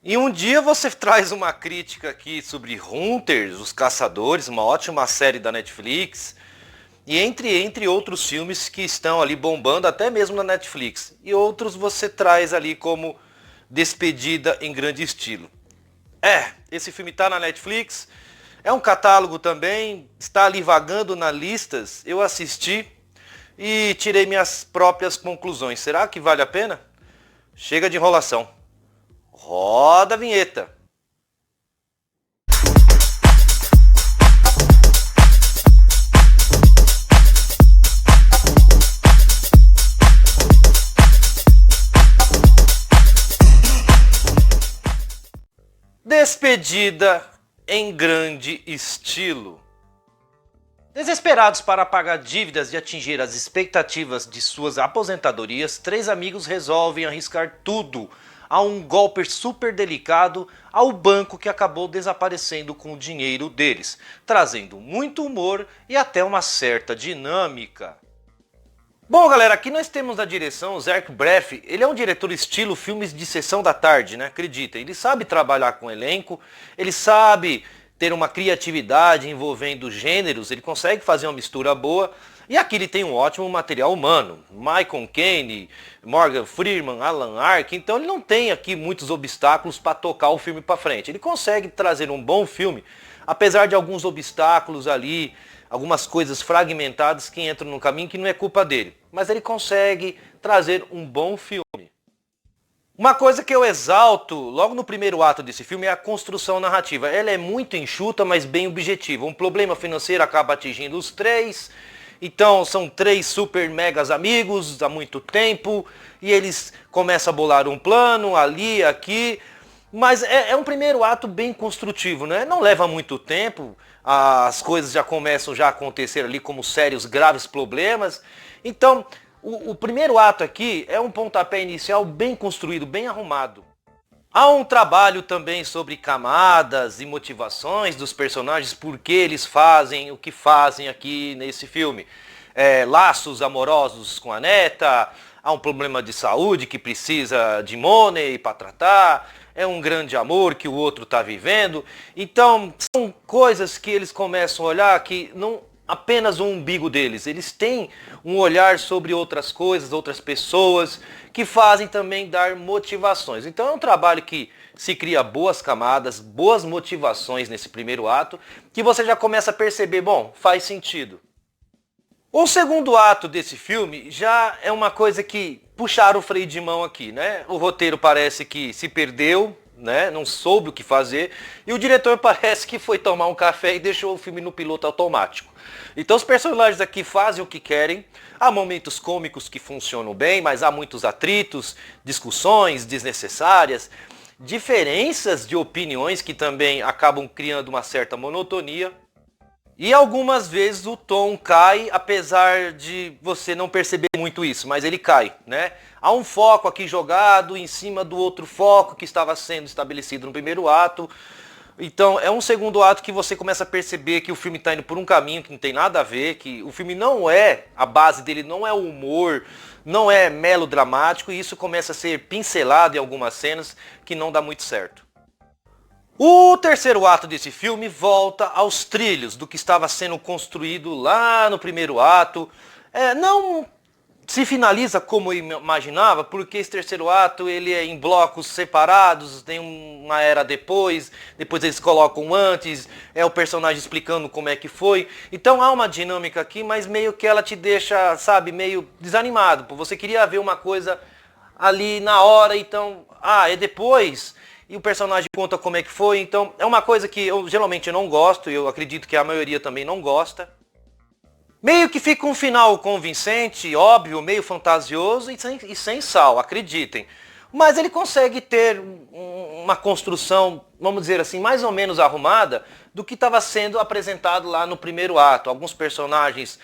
E um dia você traz uma crítica aqui sobre Hunters, Os Caçadores, uma ótima série da Netflix, e entre outros filmes que estão ali bombando até mesmo na Netflix. E outros você traz ali como Despedida em Grande Estilo. Esse filme está na Netflix, é um catálogo também, está ali vagando nas listas, eu assisti e tirei minhas próprias conclusões. Será que vale a pena? Chega de enrolação. Roda a vinheta. Despedida em Grande Estilo. Desesperados para pagar dívidas e atingir as expectativas de suas aposentadorias, três amigos resolvem arriscar tudo a um golpe super delicado ao banco que acabou desaparecendo com o dinheiro deles, trazendo muito humor e até uma certa dinâmica. Bom, galera, aqui nós temos na direção o Zach Braff. Ele é um diretor estilo filmes de sessão da tarde, né? Acredita, ele sabe trabalhar com elenco, ele sabe ter uma criatividade envolvendo gêneros, ele consegue fazer uma mistura boa. E aqui ele tem um ótimo material humano, Michael Caine, Morgan Freeman, Alan Arkin, então ele não tem aqui muitos obstáculos para tocar o filme para frente. Ele consegue trazer um bom filme, apesar de alguns obstáculos ali, algumas coisas fragmentadas que entram no caminho que não é culpa dele. Mas ele consegue trazer um bom filme. Uma coisa que eu exalto logo no primeiro ato desse filme é a construção narrativa. Ela é muito enxuta, mas bem objetiva. Um problema financeiro acaba atingindo os três. Então são três super megas amigos há muito tempo. E eles começam a bolar um plano ali, aqui. Mas é um primeiro ato bem construtivo, né? Não leva muito tempo. As coisas já começam a acontecer ali como sérios, graves problemas. Então, o primeiro ato aqui é um pontapé inicial bem construído, bem arrumado. Há um trabalho também sobre camadas e motivações dos personagens, por que eles fazem o que fazem aqui nesse filme. Laços amorosos com a neta, há um problema de saúde que precisa de money para tratar, é um grande amor que o outro está vivendo. Então, são coisas que eles começam a olhar que não apenas o umbigo deles, eles têm um olhar sobre outras coisas, outras pessoas, que fazem também dar motivações. Então é um trabalho que se cria boas camadas, boas motivações nesse primeiro ato, que você já começa a perceber, bom, faz sentido. O segundo ato desse filme já é uma coisa que puxaram o freio de mão aqui, né? O roteiro parece que se perdeu, né? Não soube o que fazer, e o diretor parece que foi tomar um café e deixou o filme no piloto automático. Então os personagens aqui fazem o que querem, há momentos cômicos que funcionam bem, mas há muitos atritos, discussões desnecessárias, diferenças de opiniões que também acabam criando uma certa monotonia. E algumas vezes o tom cai, apesar de você não perceber muito isso, mas ele cai, né? Há um foco aqui jogado em cima do outro foco que estava sendo estabelecido no primeiro ato. Então é um segundo ato que você começa a perceber que o filme está indo por um caminho que não tem nada a ver, que o filme não é, a base dele não é o humor, não é melodramático, e isso começa a ser pincelado em algumas cenas que não dá muito certo. O terceiro ato desse filme volta aos trilhos do que estava sendo construído lá no primeiro ato. Não se finaliza como eu imaginava, porque esse terceiro ato ele é em blocos separados, tem uma era depois eles colocam antes, é o personagem explicando como é que foi. Então há uma dinâmica aqui, mas meio que ela te deixa, sabe, meio desanimado. Você queria ver uma coisa ali na hora, então, é depois... E o personagem conta como é que foi, então é uma coisa que eu geralmente não gosto, e eu acredito que a maioria também não gosta. Meio que fica um final convincente, óbvio, meio fantasioso e sem sal, acreditem. Mas ele consegue ter uma construção, vamos dizer assim, mais ou menos arrumada do que estava sendo apresentado lá no primeiro ato. Alguns personagens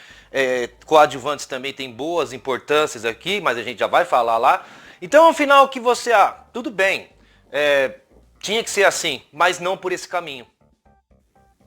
coadjuvantes também têm boas importâncias aqui, mas a gente já vai falar lá. Então é um final que você, tudo bem. Tinha que ser assim, mas não por esse caminho.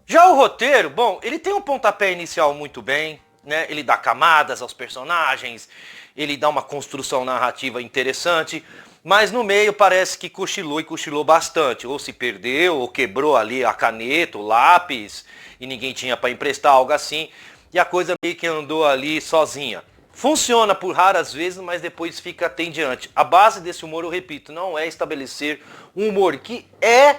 Já o roteiro, bom, ele tem um pontapé inicial muito bem, né? Ele dá camadas aos personagens, ele dá uma construção narrativa interessante, Mas no meio parece que cochilou e cochilou bastante. Ou se perdeu, ou quebrou ali a caneta, o lápis, e ninguém tinha para emprestar, algo assim. E a coisa meio que andou ali sozinha. Funciona por raras vezes, mas depois fica tediante. A base desse humor, eu repito, não é estabelecer um humor que é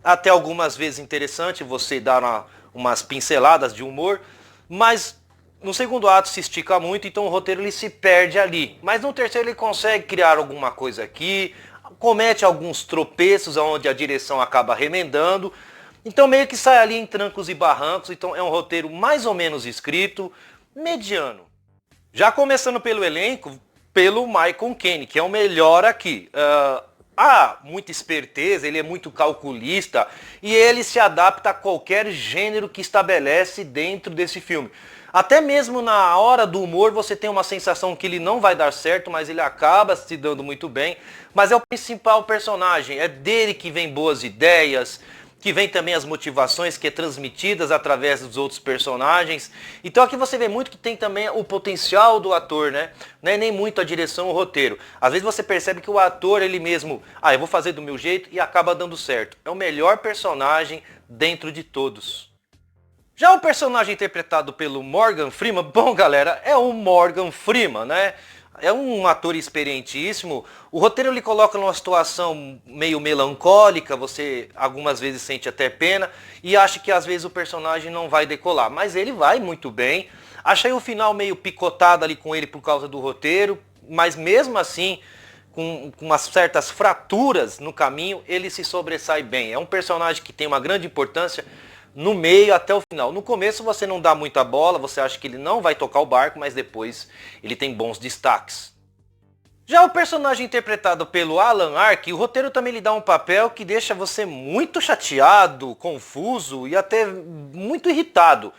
até algumas vezes interessante, você dar umas pinceladas de humor, mas no segundo ato se estica muito, então o roteiro ele se perde ali. Mas no terceiro ele consegue criar alguma coisa aqui, comete alguns tropeços onde a direção acaba remendando, então meio que sai ali em trancos e barrancos, então é um roteiro mais ou menos escrito, mediano. Já começando pelo elenco, pelo Michael Caine, que é o melhor aqui. Há muita esperteza, ele é muito calculista e ele se adapta a qualquer gênero que estabelece dentro desse filme. Até mesmo na hora do humor você tem uma sensação que ele não vai dar certo, mas ele acaba se dando muito bem. Mas é o principal personagem, é dele que vem boas ideias, que vem também as motivações que é transmitidas através dos outros personagens. Então aqui você vê muito que tem também o potencial do ator, né? Não é nem muito a direção ou o roteiro. Às vezes você percebe que o ator, ele mesmo, eu vou fazer do meu jeito e acaba dando certo. É o melhor personagem dentro de todos. Já o personagem interpretado pelo Morgan Freeman, bom galera, é o Morgan Freeman, né? É um ator experientíssimo. O roteiro ele coloca numa situação meio melancólica, você algumas vezes sente até pena e acha que às vezes o personagem não vai decolar, mas ele vai muito bem. Achei o final meio picotado ali com ele por causa do roteiro, mas mesmo assim, com umas certas fraturas no caminho, ele se sobressai bem. É um personagem que tem uma grande importância no meio até o final. No começo você não dá muita bola, você acha que ele não vai tocar o barco, mas depois ele tem bons destaques. Já o personagem interpretado pelo Alan Arkin, o roteiro também lhe dá um papel que deixa você muito chateado, confuso e até muito irritado.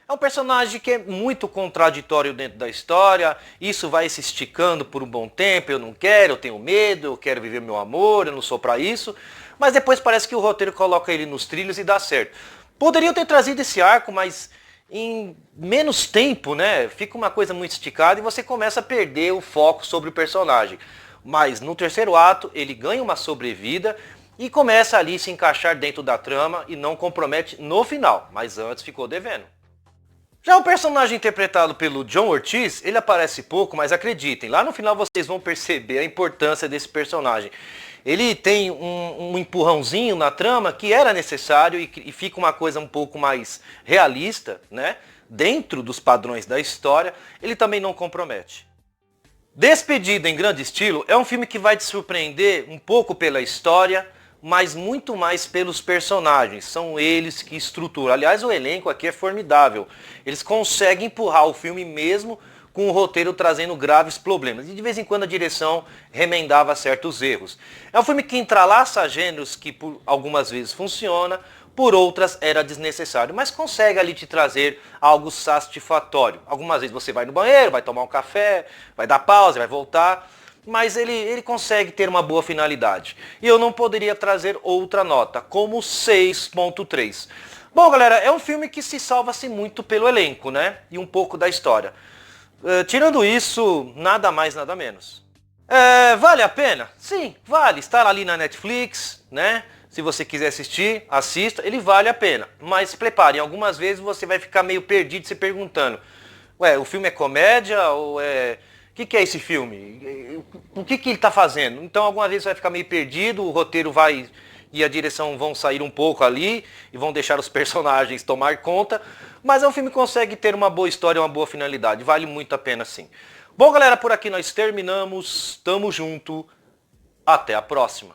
É um personagem que é muito contraditório dentro da história, isso vai se esticando por um bom tempo, eu não quero, eu tenho medo, eu quero viver meu amor, eu não sou pra isso, mas depois parece que o roteiro coloca ele nos trilhos e dá certo. Poderiam ter trazido esse arco, mas em menos tempo, né? Fica uma coisa muito esticada e você começa a perder o foco sobre o personagem. Mas no terceiro ato ele ganha uma sobrevida e começa ali a se encaixar dentro da trama e não compromete no final, mas antes ficou devendo. Já o personagem interpretado pelo John Ortiz, ele aparece pouco, mas acreditem, lá no final vocês vão perceber a importância desse personagem. Ele tem um empurrãozinho na trama que era necessário e fica uma coisa um pouco mais realista, né? Dentro dos padrões da história, ele também não compromete. Despedida em Grande Estilo é um filme que vai te surpreender um pouco pela história, mas muito mais pelos personagens. São eles que estruturam. Aliás, o elenco aqui é formidável. Eles conseguem empurrar o filme mesmo com o roteiro trazendo graves problemas. E de vez em quando a direção remendava certos erros. É um filme que entrelaça gêneros que por algumas vezes funciona, por outras era desnecessário, mas consegue ali te trazer algo satisfatório. Algumas vezes você vai no banheiro, vai tomar um café, vai dar pausa, vai voltar, mas ele consegue ter uma boa finalidade. E eu não poderia trazer outra nota, como 6.3. Bom galera, é um filme que se salva-se muito pelo elenco, né? E um pouco da história. Tirando isso, nada mais, nada menos. Vale a pena? Sim, vale. Está ali na Netflix, né? Se você quiser assistir, assista. Ele vale a pena. Mas prepare, algumas vezes você vai ficar meio perdido se perguntando. O filme é comédia ou é... O que é esse filme? O que ele está fazendo? Então algumas vezes você vai ficar meio perdido, o roteiro vai... e a direção vão sair um pouco ali e vão deixar os personagens tomar conta, mas é um filme que consegue ter uma boa história, uma boa finalidade, vale muito a pena sim. Bom galera, por aqui nós terminamos, tamo junto, até a próxima.